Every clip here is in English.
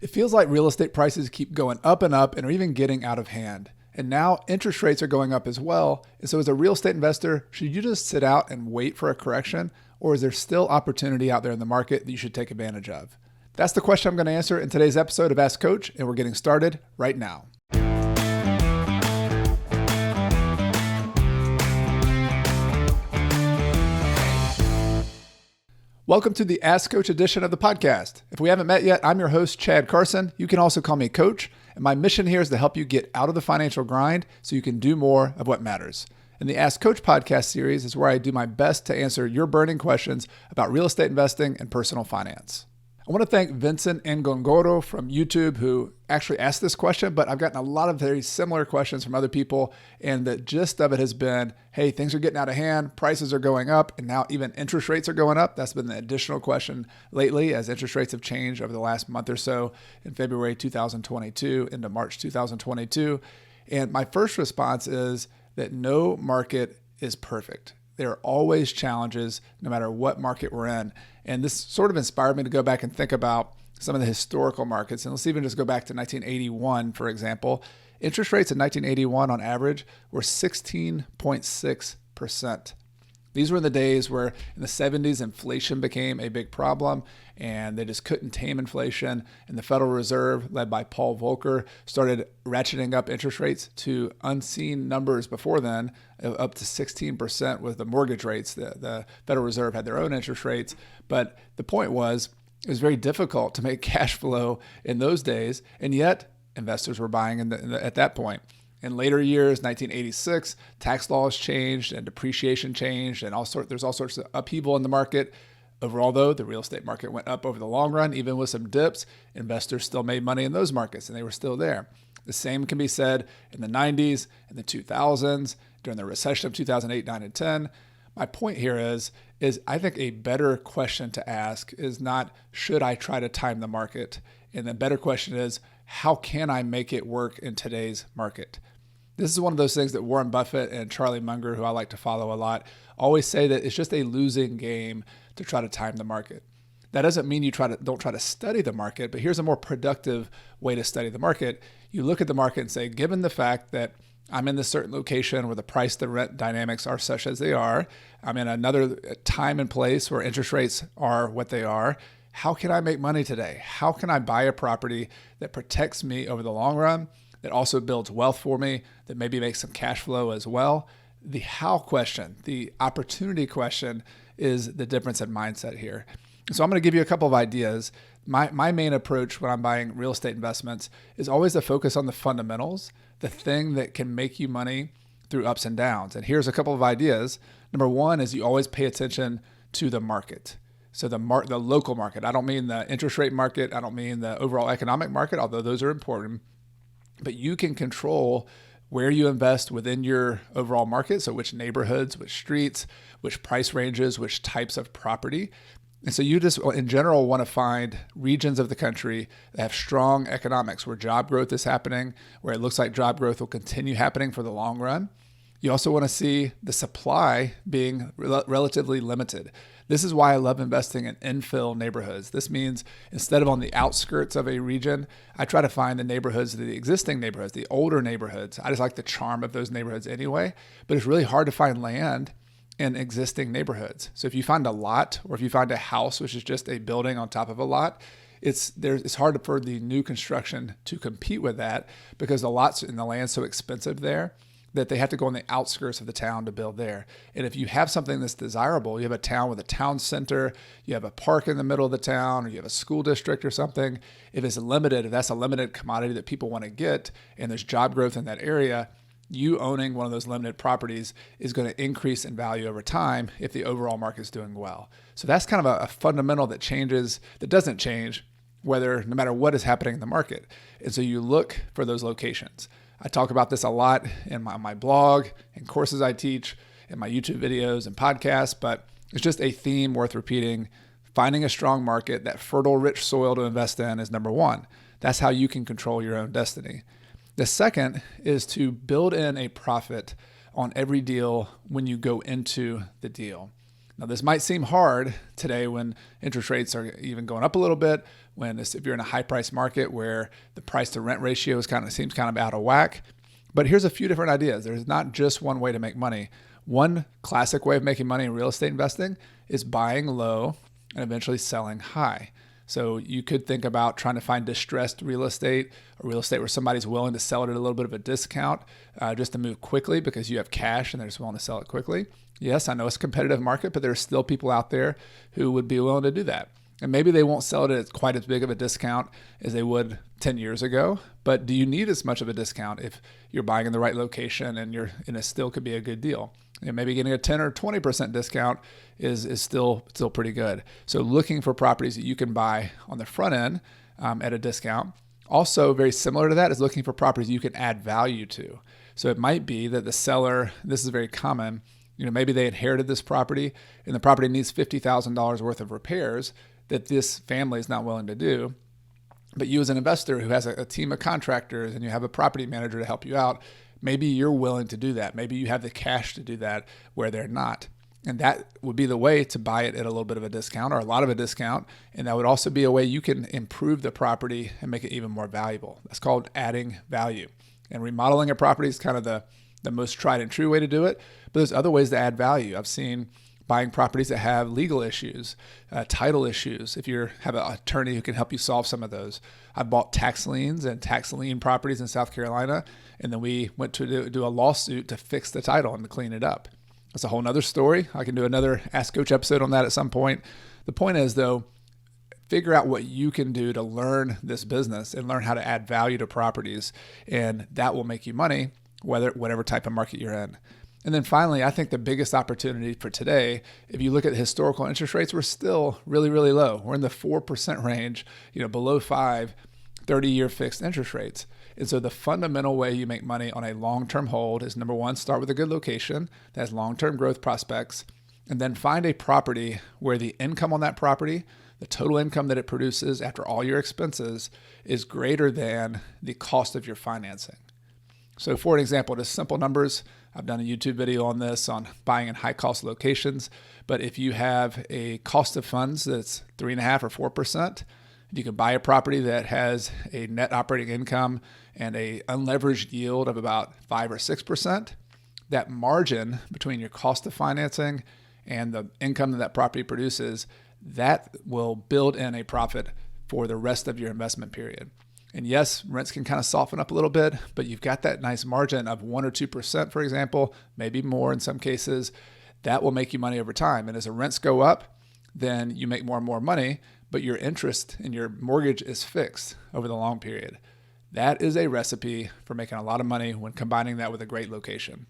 It feels like real estate prices keep going up and up and are even getting out of hand. And now interest rates are going up as well. And so as a real estate investor, should you just sit out and wait for a correction? Or is there still opportunity out there in the market that you should take advantage of? That's the question I'm going to answer in today's episode of Ask Coach, and we're getting started right now. Welcome to the Ask Coach edition of the podcast. If we haven't met yet, I'm your host, Chad Carson. You can also call me Coach, and my mission here is to help you get out of the financial grind so you can do more of what matters. And the Ask Coach podcast series is where I do my best to answer your burning questions about real estate investing and personal finance. I want to thank Vincent Ngongoro from YouTube who actually asked this question, but I've gotten a lot of very similar questions from other people, and the gist of it has been, hey, things are getting out of hand, prices are going up, and now even interest rates are going up. That's been the additional question lately as interest rates have changed over the last month or so in February 2022 into March 2022. And my first response is that no market is perfect. There are always challenges no matter what market we're in. And this sort of inspired me to go back and think about some of the historical markets. And let's even just go back to 1981, for example. Interest rates in 1981 on average were 16.6%. These were the days where in the 70s, inflation became a big problem and they just couldn't tame inflation. And the Federal Reserve, led by Paul Volcker, started ratcheting up interest rates to unseen numbers before then, up to 16% with the mortgage rates. The Federal Reserve had their own interest rates. But the point was, it was very difficult to make cash flow in those days. And yet, investors were buying at that point. In later years, 1986, tax laws changed and depreciation changed, and there's all sorts of upheaval in the market. Overall, though, the real estate market went up over the long run, even with some dips. Investors still made money in those markets, and they were still there. The same can be said in the 90s and the 2000s, during the recession of 2008, 9, and 10. My point here is I think a better question to ask is not, should I try to time the market? And the better question is, how can I make it work in today's market? This is one of those things that Warren Buffett and Charlie Munger, who I like to follow a lot, always say that it's just a losing game to try to time the market. That doesn't mean you don't try to study the market, but here's a more productive way to study the market. You look at the market and say, given the fact that I'm in this certain location where the price to rent dynamics are such as they are, I'm in another time and place where interest rates are what they are, how can I make money today? How can I buy a property that protects me over the long run, that also builds wealth for me, that maybe makes some cash flow as well? The how question, the opportunity question, is the difference in mindset here. So I'm going to give you a couple of ideas. My main approach when I'm buying real estate investments is always to focus on the fundamentals, the thing that can make you money through ups and downs. And here's a couple of ideas. Number one is you always pay attention to the market. So the local market. I don't mean the interest rate market. I don't mean the overall economic market, although those are important. But you can control where you invest within your overall market. So which neighborhoods, which streets, which price ranges, which types of property. And so you just, in general, want to find regions of the country that have strong economics, where job growth is happening, where it looks like job growth will continue happening for the long run. You also want to see the supply being relatively limited. This is why I love investing in infill neighborhoods. This means instead of on the outskirts of a region, I try to find the neighborhoods, the existing neighborhoods, the older neighborhoods. I just like the charm of those neighborhoods anyway, but it's really hard to find land in existing neighborhoods. So if you find a lot, or if you find a house, which is just a building on top of a lot, it's hard for the new construction to compete with that because the lots and the land's so expensive there that they have to go on the outskirts of the town to build there. And if you have something that's desirable, you have a town with a town center, you have a park in the middle of the town, or you have a school district or something, if that's a limited commodity that people want to get, and there's job growth in that area, you owning one of those limited properties is going to increase in value over time if the overall market is doing well. So that's kind of a fundamental that doesn't change no matter what is happening in the market. And so you look for those locations. I talk about this a lot in my blog and courses I teach, in my YouTube videos and podcasts, but it's just a theme worth repeating. Finding a strong market, that fertile, rich soil to invest in, is number one. That's how you can control your own destiny. The second is to build in a profit on every deal when you go into the deal. Now, this might seem hard today when interest rates are even going up a little bit, if you're in a high price market where the price to rent ratio seems kind of out of whack. But here's a few different ideas. There's not just one way to make money. One classic way of making money in real estate investing is buying low and eventually selling high. So you could think about trying to find distressed real estate, or real estate where somebody's willing to sell it at a little bit of a discount just to move quickly because you have cash and they're just willing to sell it quickly. Yes, I know it's a competitive market, but there's still people out there who would be willing to do that. And maybe they won't sell it at quite as big of a discount as they would 10 years ago. But do you need as much of a discount if you're buying in the right location and it still could be a good deal? And maybe getting a 10 or 20% discount is still pretty good. So looking for properties that you can buy on the front end at a discount. Also, very similar to that is looking for properties you can add value to. So it might be that the seller, this is very common, maybe they inherited this property and the property needs $50,000 worth of repairs that this family is not willing to do. But you as an investor who has a team of contractors and you have a property manager to help you out, maybe you're willing to do that. Maybe you have the cash to do that where they're not. And that would be the way to buy it at a little bit of a discount or a lot of a discount. And that would also be a way you can improve the property and make it even more valuable. That's called adding value. And remodeling a property is kind of the most tried and true way to do it. But there's other ways to add value. I've seen buying properties that have legal issues, title issues, if you have an attorney who can help you solve some of those. I've bought tax liens and tax lien properties in South Carolina, and then we went to do a lawsuit to fix the title and to clean it up. That's a whole nother story. I can do another Ask Coach episode on that at some point. The point is, though, figure out what you can do to learn this business and learn how to add value to properties, and that will make you money, whatever type of market you're in. And then finally, I think the biggest opportunity for today, if you look at the historical interest rates, we're still really, really low. We're in the 4% range, below 5, 30-year fixed interest rates. And so the fundamental way you make money on a long-term hold is, number one, start with a good location that has long-term growth prospects, and then find a property where the income on that property, the total income that it produces after all your expenses, is greater than the cost of your financing. So for an example, just simple numbers. I've done a YouTube video on this, on buying in high cost locations. But if you have a cost of funds that's 3.5% or 4%, you can buy a property that has a net operating income and a unleveraged yield of about 5 or 6%. That margin between your cost of financing and the income that property produces, that will build in a profit for the rest of your investment period. And yes, rents can kind of soften up a little bit, but you've got that nice margin of 1 or 2%, for example, maybe more in some cases. That will make you money over time. And as the rents go up, then you make more and more money, but your interest in your mortgage is fixed over the long period. That is a recipe for making a lot of money when combining that with a great location.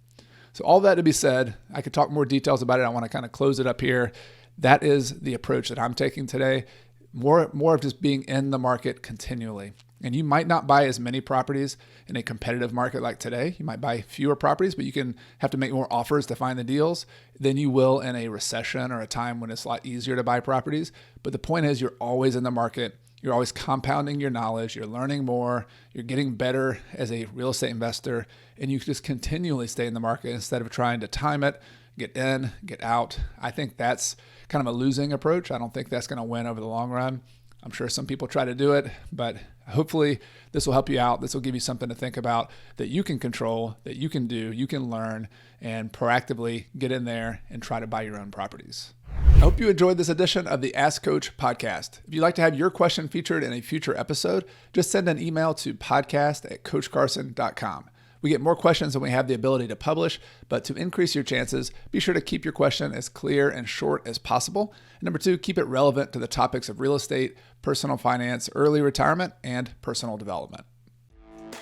So all that to be said, I could talk more details about it. I want to kind of close it up here. That is the approach that I'm taking today. More of just being in the market continually. And you might not buy as many properties in a competitive market like today. You might buy fewer properties, but you can have to make more offers to find the deals than you will in a recession or a time when it's a lot easier to buy properties. But the point is, you're always in the market. You're always compounding your knowledge. You're learning more. You're getting better as a real estate investor. And you just continually stay in the market instead of trying to time it, get in, get out. I think that's kind of a losing approach. I don't think that's going to win over the long run. I'm sure some people try to do it, but hopefully this will help you out. This will give you something to think about that you can control, that you can do, you can learn, and proactively get in there and try to buy your own properties. I hope you enjoyed this edition of the Ask Coach podcast. If you'd like to have your question featured in a future episode, just send an email to podcast@coachcarson.com. We get more questions than we have the ability to publish, but to increase your chances, be sure to keep your question as clear and short as possible. And number 2, keep it relevant to the topics of real estate, personal finance, early retirement, and personal development.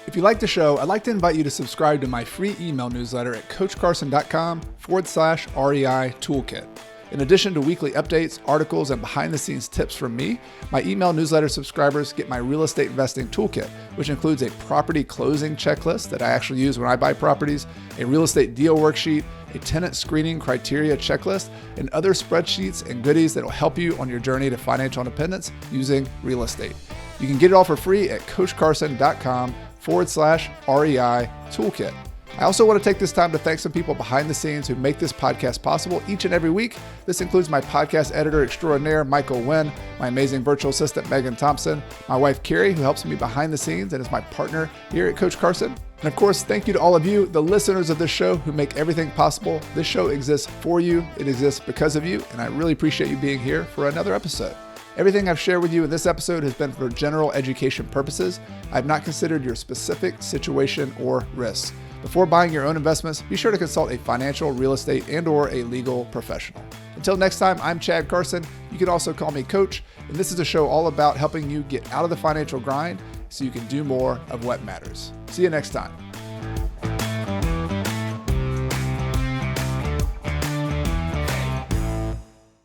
If you like the show, I'd like to invite you to subscribe to my free email newsletter at coachcarson.com/REI toolkit. In addition to weekly updates, articles, and behind-the-scenes tips from me, my email newsletter subscribers get my real estate investing toolkit, which includes a property closing checklist that I actually use when I buy properties, a real estate deal worksheet, a tenant screening criteria checklist, and other spreadsheets and goodies that will help you on your journey to financial independence using real estate. You can get it all for free at coachcarson.com/REI toolkit. I also want to take this time to thank some people behind the scenes who make this podcast possible each and every week. This includes my podcast editor extraordinaire, Michael Wynn, my amazing virtual assistant, Megan Thompson, my wife, Carrie, who helps me behind the scenes and is my partner here at Coach Carson. And of course, thank you to all of you, the listeners of this show who make everything possible. This show exists for you. It exists because of you. And I really appreciate you being here for another episode. Everything I've shared with you in this episode has been for general education purposes. I've not considered your specific situation or risks. Before buying your own investments, be sure to consult a financial, real estate, and/or a legal professional. Until next time, I'm Chad Carson. You can also call me Coach, and this is a show all about helping you get out of the financial grind so you can do more of what matters. See you next time.